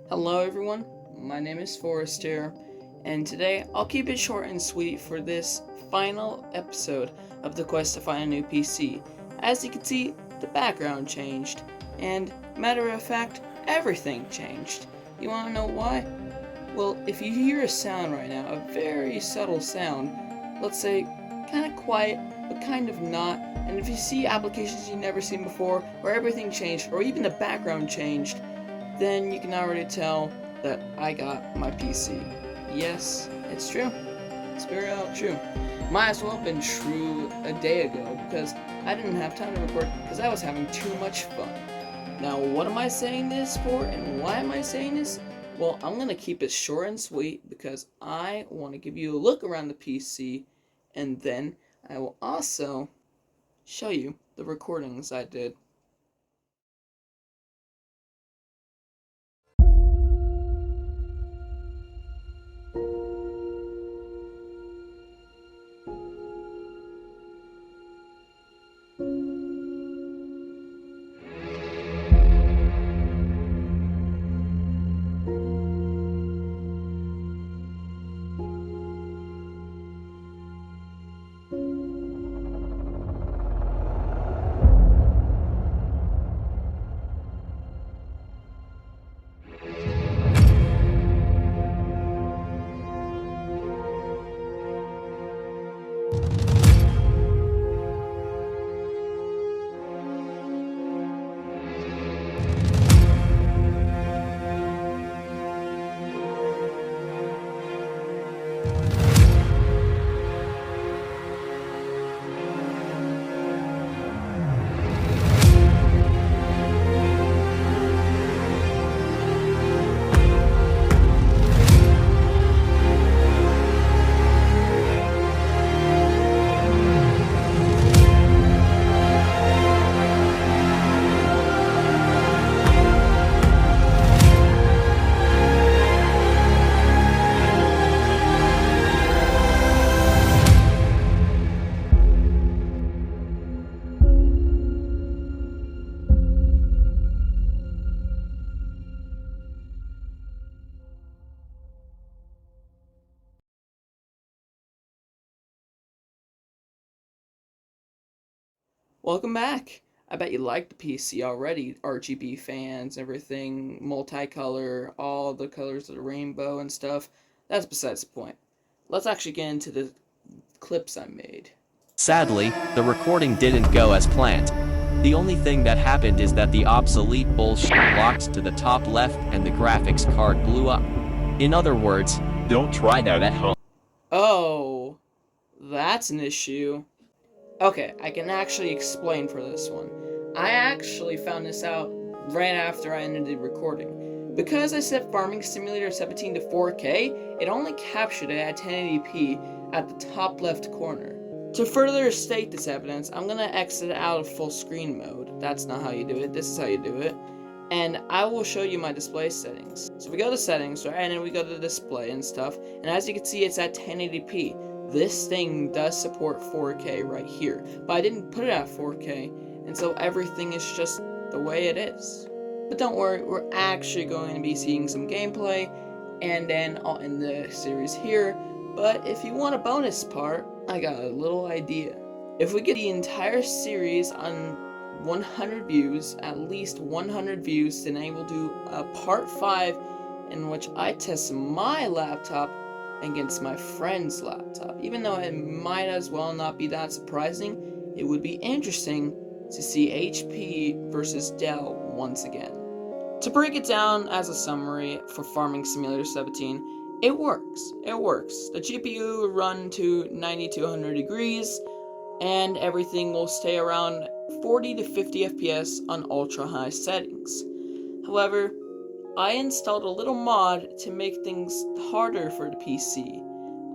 Hello everyone, my name is Forrest here, and today I'll keep it short and sweet for this final episode of the quest to find a new PC. As you can see, the background changed, and matter of fact, everything changed. You wanna know why? Well, if you hear a sound right now, a very subtle sound, let's say kinda quiet, but kind of not, and if you see applications you've never seen before, where everything changed, or even the background changed, then you can already tell that I got my PC. Yes, it's true. It's very true. Might as well have been true a day ago because I didn't have time to record because I was having too much fun. Now, what am I saying this for and why am I saying this? Well, I'm going to keep it short and sweet because I want to give you a look around the PC and then I will also show you the recordings I did. Welcome back! I bet you like the PC already. RGB fans, everything, multicolor, all the colors of the rainbow and stuff. That's besides the point. Let's actually get into the clips I made. Sadly, the recording didn't go as planned. The only thing that happened is that the obsolete bullshit locked to the top left and the graphics card blew up. In other words, don't try that at home. Oh, that's an issue. Okay, I can actually explain for this one. I actually found this out right after I ended the recording. Because I set Farming Simulator 17 to 4K, it only captured it at 1080p at the top left corner. To further state this evidence, I'm gonna exit out of full screen mode. That's not how you do it, this is how you do it. And I will show you my display settings. So we go to settings, right, and then we go to display and stuff, and as you can see it's at 1080p. This thing does support 4K right here, but I didn't put it at 4K, and so everything is just the way it is. But don't worry, we're actually going to be seeing some gameplay, and then I'll end the series here. But if you want a bonus part, I got a little idea. If we get the entire series on 100 views, at least 100 views, then I will do a part 5 in which I test my laptop against my friend's laptop. Even though it might as well not be that surprising, it would be interesting to see HP versus Dell once again. To break it down as a summary for Farming Simulator 17, it works. It works. The GPU will run to 90 to 100 degrees, and everything will stay around 40 to 50 FPS on ultra high settings. However, I installed a little mod to make things harder for the PC.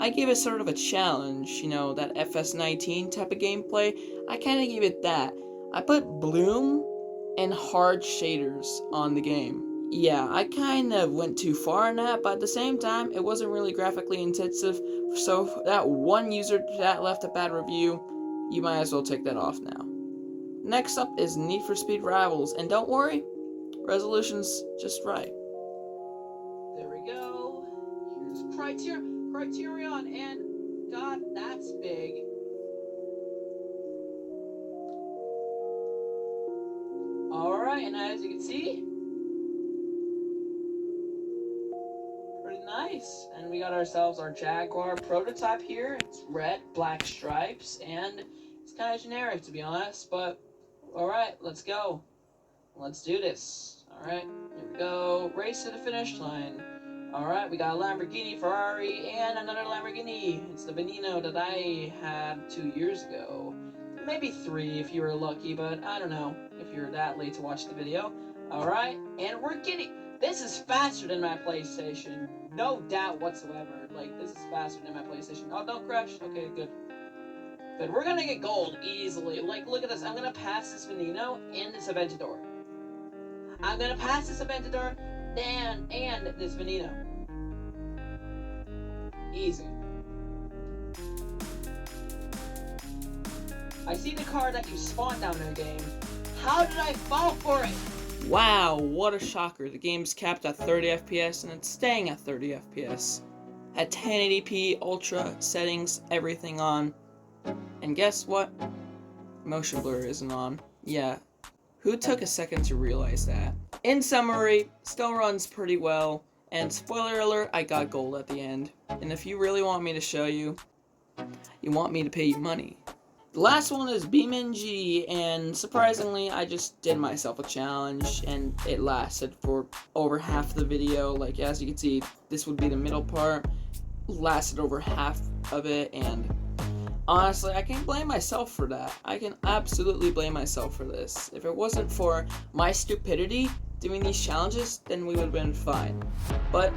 I gave it sort of a challenge, you know, that FS19 type of gameplay. I kinda gave it that. I put bloom and hard shaders on the game. Yeah, I kinda went too far in that, but at the same time, it wasn't really graphically intensive, so that one user that left a bad review, you might as well take that off now. Next up is Need for Speed Rivals, and don't worry, resolution's just right. There we go. Here's Criterion, and God, that's big. Alright, and as you can see, pretty nice. And we got ourselves our Jaguar prototype here. It's red, black stripes, and it's kind of generic to be honest, but alright, let's go. Let's do this. Alright, here we go. Race to the finish line. Alright, we got a Lamborghini, Ferrari, and another Lamborghini. It's the Veneno that I had 2 years ago. Maybe 3 if you were lucky, but I don't know if you're that late to watch the video. Alright, and we're getting... This is faster than my PlayStation. No doubt whatsoever. Like, this is faster than my PlayStation. Oh, don't crash. Okay, good. But we're gonna get gold easily. Like, look at this. I'm gonna pass this Veneno and this Aventador. I'm gonna pass this Aventador and this Veneno. Easy. I see the car that you spawned down in the game. How did I fall for it? Wow, what a shocker. The game's capped at 30 FPS and it's staying at 30 FPS. At 1080p, ultra, settings, everything on. And guess what? Motion blur isn't on. Yeah. Who took a second to realize that? In summary, still runs pretty well. And spoiler alert, I got gold at the end. And if you really want me to show you, you want me to pay you money. The last one is beamng, and surprisingly, I just did myself a challenge, and it lasted for over half the video. Like, as you can see, this would be the middle part, lasted over half of it, and honestly, I can't blame myself for that. I can absolutely blame myself for this. If it wasn't for my stupidity doing these challenges, then we would have been fine. But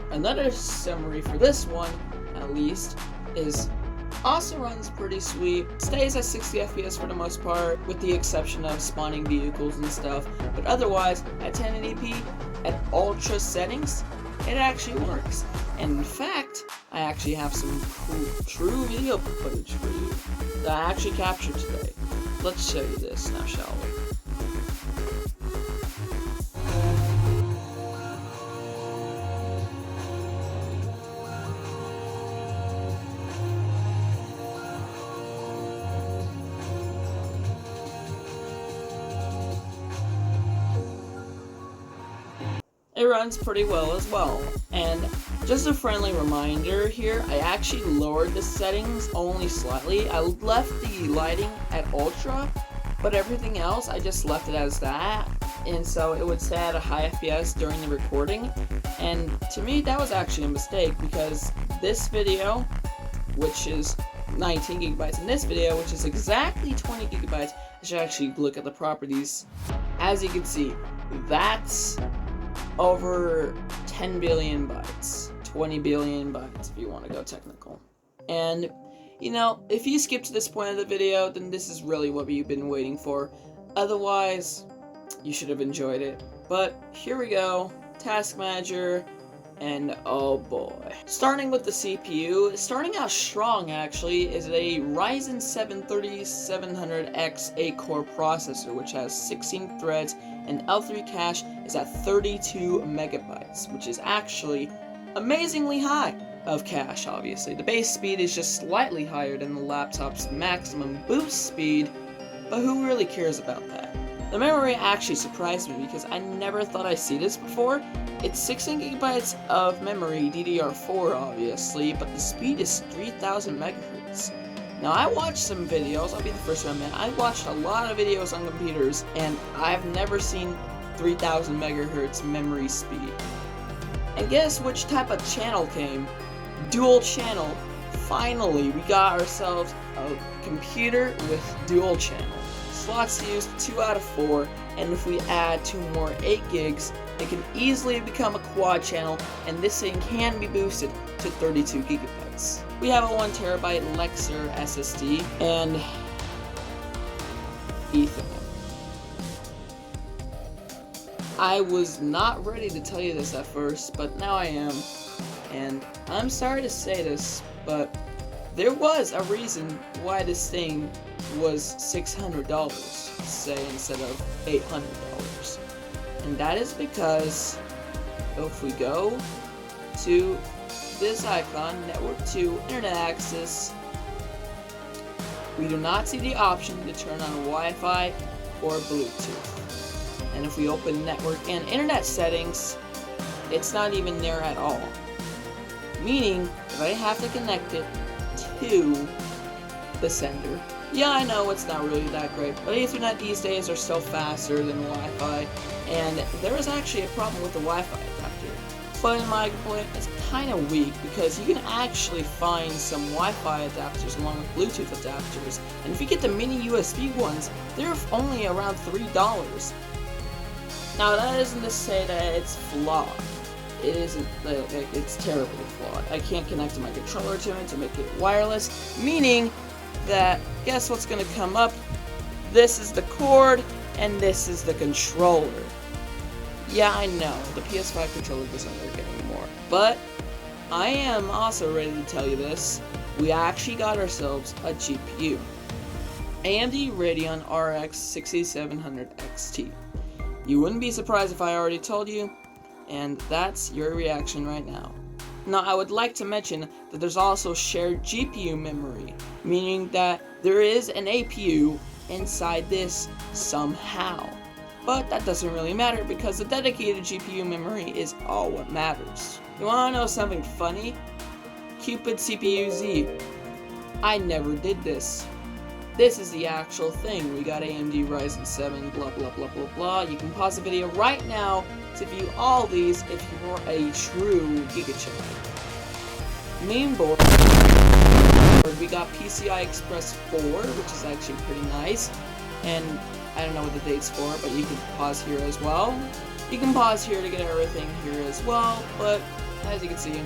another summary for this one, at least, is also runs pretty sweet, stays at 60 FPS for the most part, with the exception of spawning vehicles and stuff, but otherwise, at 1080p, at ultra settings, it actually works. And in fact, I actually have some cool, true video footage for you that I actually captured today. Let's show you this now, shall we? It runs pretty well as well, and just a friendly reminder here, I actually lowered the settings only slightly. I left the lighting at ultra, but everything else I just left it as that, and so it would stay at a high FPS during the recording, and to me that was actually a mistake because this video, which is 19 gigabytes, and this video, which is exactly 20 gigabytes, I should actually look at the properties. As you can see, that's over 10 billion bytes, 20 billion bytes if you want to go technical. And, you know, if you skip to this point of the video, then this is really what you've been waiting for. Otherwise, you should have enjoyed it. But here we go, Task Manager, and oh boy. Starting with the CPU, starting out strong actually, is a Ryzen 7 3700X 8-core processor, which has 16 threads, and L3 cache is at 32 megabytes, which is actually amazingly high of cache, obviously. The base speed is just slightly higher than the laptop's maximum boost speed, but who really cares about that? The memory actually surprised me because I never thought I'd see this before. It's 16 gigabytes of memory, DDR4 obviously, but the speed is 3000 megahertz. Now I watched some videos, I'll be the first one to admit, I watched a lot of videos on computers, and I've never seen 3000 megahertz memory speed. And guess which type of channel came? Dual channel. Finally, we got ourselves a computer with dual channel. Slots used 2 out of 4, and if we add 2 more 8 gigs, it can easily become a quad channel, and this thing can be boosted to 32 gigabytes. We have a 1 terabyte Lexer SSD and Ethernet. I was not ready to tell you this at first, but now I am. And I'm sorry to say this, but there was a reason why this thing was $600, say, instead of $800. And that is because if we go to this icon, Network 2, Internet Access, we do not see the option to turn on Wi-Fi or Bluetooth. And if we open Network and Internet Settings, it's not even there at all. Meaning that I have to connect it to the sender. Yeah, I know it's not really that great, but Ethernet these days are still faster than Wi-Fi, and there is actually a problem with the Wi-Fi adapter. But in my point, it's kind of weak because you can actually find some Wi-Fi adapters along with Bluetooth adapters, and if you get the mini USB ones, they're only around $3. Now that isn't to say that it's flawed. It isn't, it's terribly flawed. I can't connect my controller to it to make it wireless, meaning that, guess what's going to come up? This is the cord, and this is the controller. Yeah, I know, the PS5 controller doesn't work anymore, but I am also ready to tell you this. We actually got ourselves a GPU. AMD Radeon RX 6700 XT. You wouldn't be surprised if I already told you, and that's your reaction right now. Now, I would like to mention that there's also shared GPU memory, meaning that there is an APU inside this somehow. But that doesn't really matter because the dedicated GPU memory is all what matters. You wanna know something funny? Cupid CPU Z. I never did this. This is the actual thing. We got AMD Ryzen 7, blah blah blah blah blah. You can pause the video right now to view all these if you're a true gigachad. Mainboard, we got PCI Express 4, which is actually pretty nice, and I don't know what the date's for, but you can pause here as well. You can pause here to get everything here as well, but as you can see,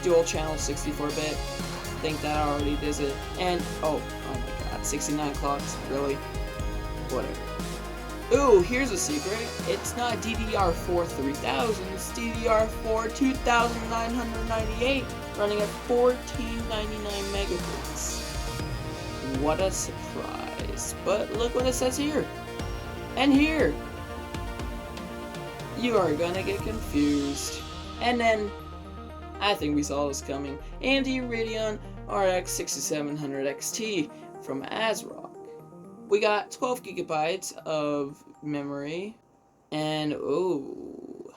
dual channel 64-bit, I think that already does it, and oh my god, 69 clocks, really? Whatever. Ooh, here's a secret. It's not DDR4 3000, it's DDR4 2998, running at 1499 megahertz. What a surprise. But look what it says here. And here. You are gonna get confused. And then, I think we saw this coming. AMD Radeon RX 6700 XT from ASRock. We got 12 gigabytes of memory, and oh,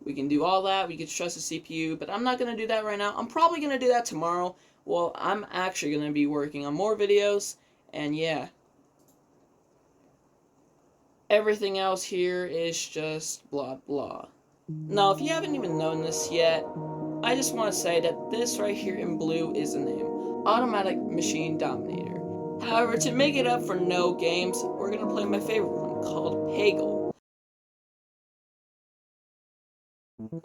we can do all that. We can stress the CPU, but I'm not going to do that right now. I'm probably going to do that tomorrow. Well, I'm actually going to be working on more videos, and yeah. Everything else here is just blah blah. Now, if you haven't even known this yet, I just want to say that this right here in blue is the name, Automatic Machine Dominator. However, to make it up for no games, we're going to play my favorite one, called Peggle.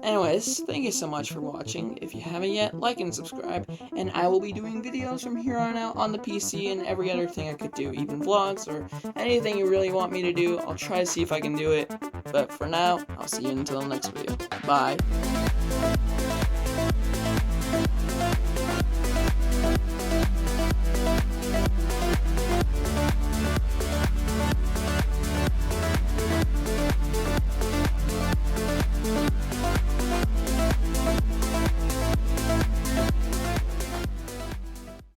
Anyways, thank you so much for watching. If you haven't yet, like and subscribe, and I will be doing videos from here on out on the PC and every other thing I could do, even vlogs or anything you really want me to do. I'll try to see if I can do it, but for now, I'll see you until the next video. Bye.